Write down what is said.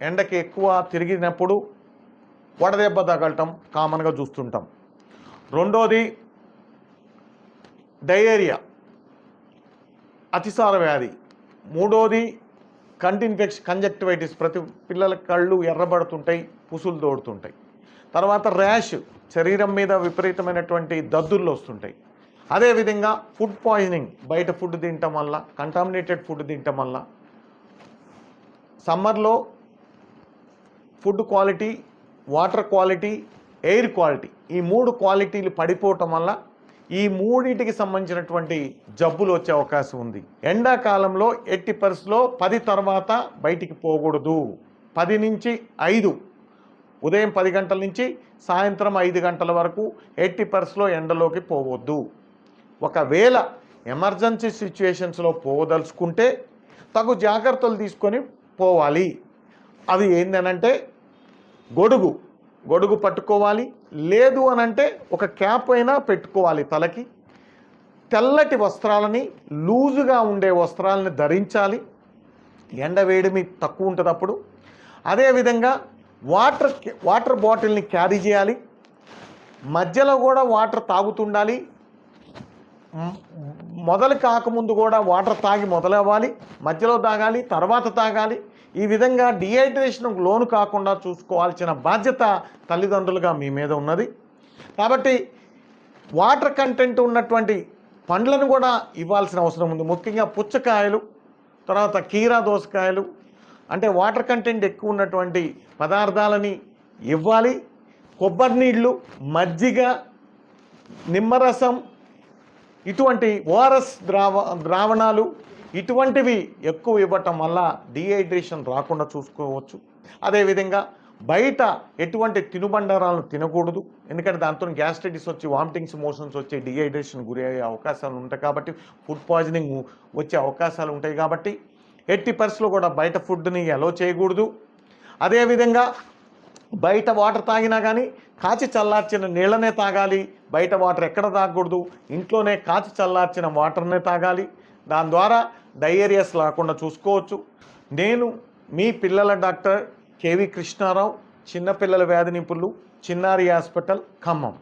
ఎండకి ఎక్కువ తిరిగినప్పుడు వడదెబ్బ తగలటం కామన్గా చూస్తుంటాం. రెండోది డయేరియా, అతిసార వ్యాధి. మూడోది కంటి ఇన్ఫెక్షన్, కంజక్టివైటిస్, ప్రతి పిల్లల కళ్ళు ఎర్రబడుతుంటాయి, పుసులు తోడుతుంటాయి. తర్వాత ర్యాష్, శరీరం మీద విపరీతమైనటువంటి దద్దుర్లు వస్తుంటాయి. అదేవిధంగా ఫుడ్ పాయిజనింగ్, బయట ఫుడ్ తినటం వల్ల, కంటామినేటెడ్ ఫుడ్ తినటం వల్ల. సమ్మర్లో food quality, water quality, air quality, ఈ 3 క్వాలిటీలు పడిపోవటం వల్ల ఈ మూడింటికి సంబంధించినటువంటి జబ్బులు వచ్చే అవకాశం ఉంది. ఎండాకాలంలో ఎట్టి పరిస్థితుల్లో 10 తర్వాత బయటికి పోకూడదు. 10 నుంచి 5, ఉదయం 10 గంటల నుంచి సాయంత్రం 5 గంటల వరకు ఎట్టి పరిస్థితుల్లో ఎండలోకి పోవద్దు. ఒకవేళ ఎమర్జెన్సీ సిచ్యువేషన్స్లో పోదలుచుకుంటే తగు జాగ్రత్తలు తీసుకొని పోవాలి. అవి ఏందనంటే గొడుగు పట్టుకోవాలి, లేదు అనంటే ఒక క్యాప్ అయినా పెట్టుకోవాలి తలకి. తెల్లటి వస్త్రాలని, లూజుగా ఉండే వస్త్రాలని ధరించాలి, ఎండ వేడిమి తక్కువ ఉంటుంది అప్పుడు. అదేవిధంగా వాటర్ బాటిల్ని క్యారీ చేయాలి, మధ్యలో కూడా వాటర్ తాగుతుండాలి. మొదలు కాకముందు కూడా వాటర్ తాగి మొదలవ్వాలి, మధ్యలో తాగాలి, తర్వాత తాగాలి. ఈ విధంగా డిహైడ్రేషన్కు లోను కాకుండా చూసుకోవాల్సిన బాధ్యత తల్లిదండ్రులుగా మీ మీద ఉన్నది. కాబట్టి వాటర్ కంటెంట్ ఉన్నటువంటి పండ్లను కూడా ఇవ్వాల్సిన అవసరం ఉంది. ముఖ్యంగా పుచ్చకాయలు, తర్వాత కీరా దోసకాయలు, అంటే వాటర్ కంటెంట్ ఎక్కువ ఉన్నటువంటి పదార్థాలని ఇవ్వాలి. కొబ్బరి నీళ్ళు, మజ్జిగ, నిమ్మరసం, ఇటువంటి ఓఆర్ఎస్ ద్రావణాలు ఇటువంటివి ఎక్కువ ఇవ్వటం వల్ల డీహైడ్రేషన్ రాకుండా చూసుకోవచ్చు. అదేవిధంగా బయట ఎటువంటి తినుబండారాలను తినకూడదు, ఎందుకంటే దాంతో గ్యాస్ట్రైటిస్ వచ్చి వామిటింగ్స్, మోషన్స్ వచ్చి డీహైడ్రేషన్ గురి అయ్యే అవకాశాలు ఉంటాయి. కాబట్టి ఫుడ్ పాయిజనింగ్ వచ్చే అవకాశాలు ఉంటాయి. కాబట్టి ఎట్టి పరిస్థితుల్లో కూడా బయట ఫుడ్ని అలో చేయకూడదు. అదేవిధంగా బయట వాటర్ తాగినా కానీ కాచి చల్లార్చిన నీళ్ళనే తాగాలి. బయట వాటర్ ఎక్కడ తాగకూడదు, ఇంట్లోనే కాచి చల్లార్చిన వాటర్నే తాగాలి. దాని ద్వారా డయేరియాస్ రాకుండా చూసుకోవచ్చు. నేను మీ పిల్లల డాక్టర్ కేవి కృష్ణారావు, చిన్నపిల్లల వ్యాధి నిపుణులు, చిన్నారి హాస్పిటల్, ఖమ్మం.